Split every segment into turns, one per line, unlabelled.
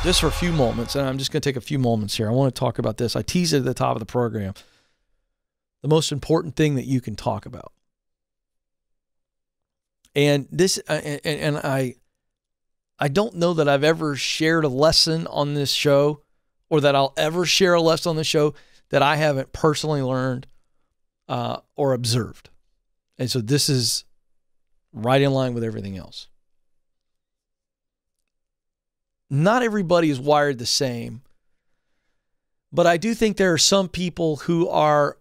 just for a few moments, and I'm just going to take a few moments here. I want to talk about this. I teased it at the top of the program. The most important thing that you can talk about. And this, and I don't know that I've ever shared a lesson on this show, or that I'll ever share a lesson on the show that I haven't personally learned or observed. And so this is right in line with everything else. Not everybody is wired the same, but I do think there are some people who are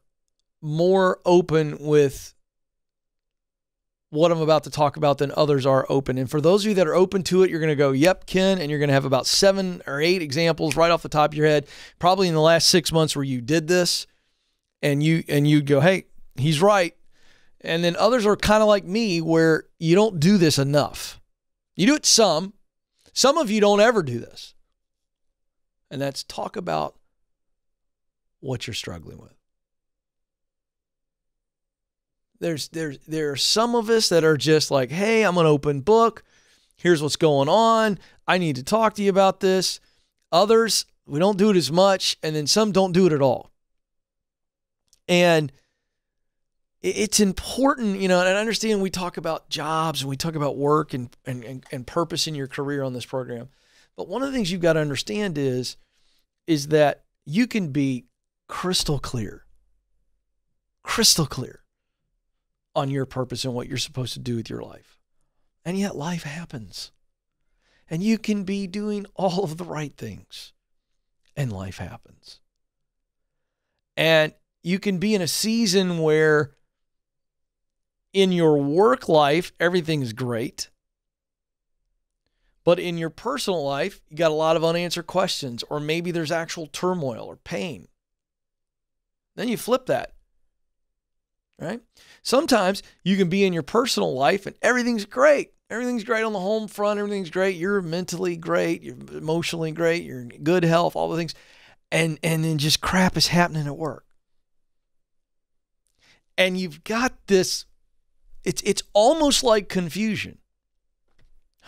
more open with what I'm about to talk about than others are open. And for those of you that are open to it, you're going to go, yep, Ken, and you're going to have about 7 or 8 examples right off the top of your head, probably in the last 6 months where you did this, and you go, hey, he's right. And then others are kind of like me, where you don't do this enough. You do it some. Some of you don't ever do this. And that's talk about what you're struggling with. There are some of us that are just like, hey, I'm an open book. Here's what's going on. I need to talk to you about this. Others, we don't do it as much. And then some don't do it at all. And it's important, and I understand we talk about jobs and we talk about work and purpose in your career on this program. But one of the things you've got to understand is that you can be crystal clear on your purpose and what you're supposed to do with your life. And yet life happens. And you can be doing all of the right things, and life happens. And you can be in a season where in your work life, everything's great. But in your personal life, you got a lot of unanswered questions, or maybe there's actual turmoil or pain. Then you flip that, right? Sometimes you can be in your personal life and everything's great. Everything's great on the home front. Everything's great. You're mentally great. You're emotionally great. You're in good health, all the things. And then just crap is happening at work. And you've got this, it's almost like confusion.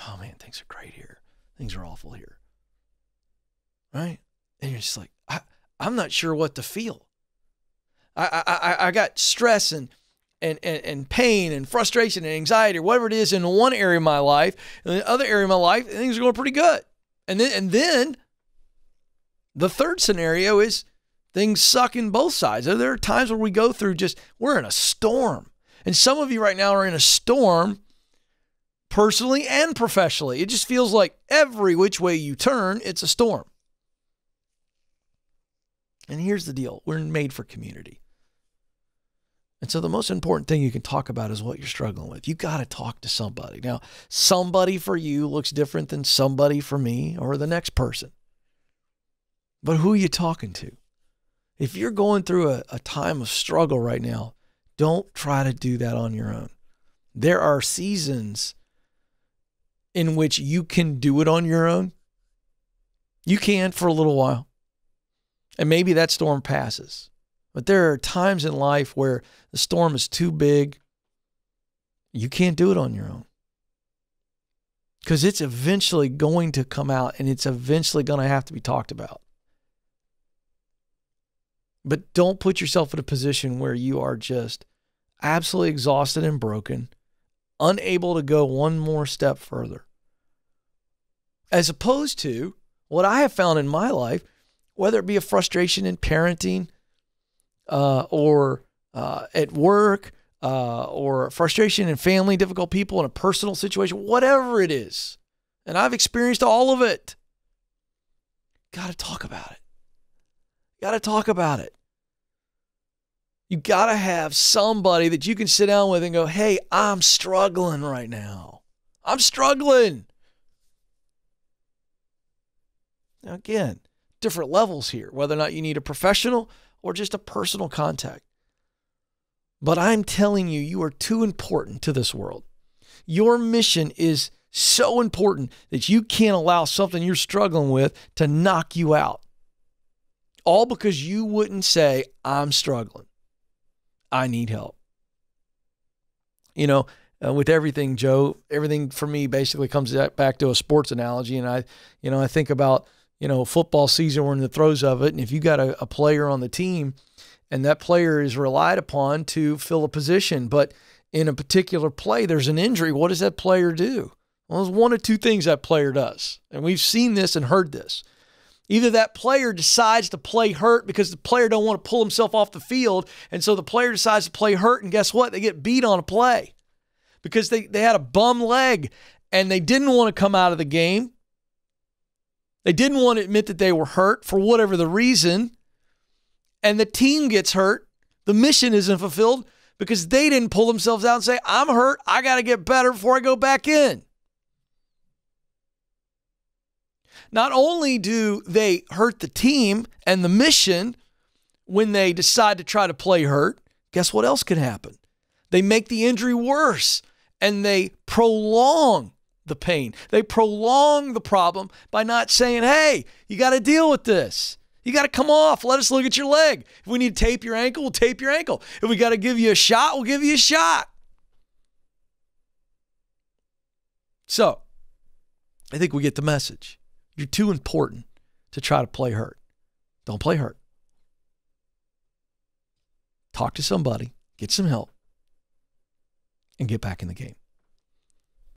Oh man, things are great here. Things are awful here. Right? And you're just like, I'm not sure what to feel. I got stress and pain and frustration and anxiety or whatever it is in one area of my life. And the other area of my life, things are going pretty good. And then the third scenario is things suck in both sides. There are times where we go through we're in a storm. And some of you right now are in a storm personally and professionally. It just feels like every which way you turn, it's a storm. And here's the deal. We're made for community. And so the most important thing you can talk about is what you're struggling with. You got to talk to somebody. Now, somebody for you looks different than somebody for me or the next person. But who are you talking to? If you're going through a time of struggle right now, don't try to do that on your own. There are seasons in which you can do it on your own. You can for a little while. And maybe that storm passes. But there are times in life where the storm is too big. You can't do it on your own. Because it's eventually going to come out, and it's eventually going to have to be talked about. But don't put yourself in a position where you are just absolutely exhausted and broken, unable to go one more step further. As opposed to what I have found in my life, whether it be a frustration in parenting or at work or frustration in family, difficult people, in a personal situation, whatever it is. And I've experienced all of it. Got to talk about it. Got to talk about it. You got to have somebody that you can sit down with and go, hey, I'm struggling right now. I'm struggling. Now, again, different levels here, whether or not you need a professional or just a personal contact. But I'm telling you, you are too important to this world. Your mission is so important that you can't allow something you're struggling with to knock you out. All because you wouldn't say, I'm struggling. I need help. You know, with everything, Joe, everything for me basically comes back to a sports analogy. And I think about, football season, we're in the throes of it, and if you got a player on the team and that player is relied upon to fill a position, but in a particular play there's an injury, what does that player do? Well, there's one of two things that player does, and we've seen this and heard this. Either that player decides to play hurt because the player don't want to pull himself off the field, and so the player decides to play hurt, and guess what? They get beat on a play because they had a bum leg and they didn't want to come out of the game. They didn't want to admit that they were hurt for whatever the reason, and the team gets hurt. The mission isn't fulfilled because they didn't pull themselves out and say, I'm hurt, I got to get better before I go back in. Not only do they hurt the team and the mission when they decide to try to play hurt, guess what else can happen? They make the injury worse and they prolong the pain. They prolong the problem by not saying, hey, you got to deal with this. You got to come off. Let us look at your leg. If we need to tape your ankle, we'll tape your ankle. If we got to give you a shot, we'll give you a shot. So, I think we get the message. You're too important to try to play hurt. Don't play hurt. Talk to somebody, get some help, and get back in the game.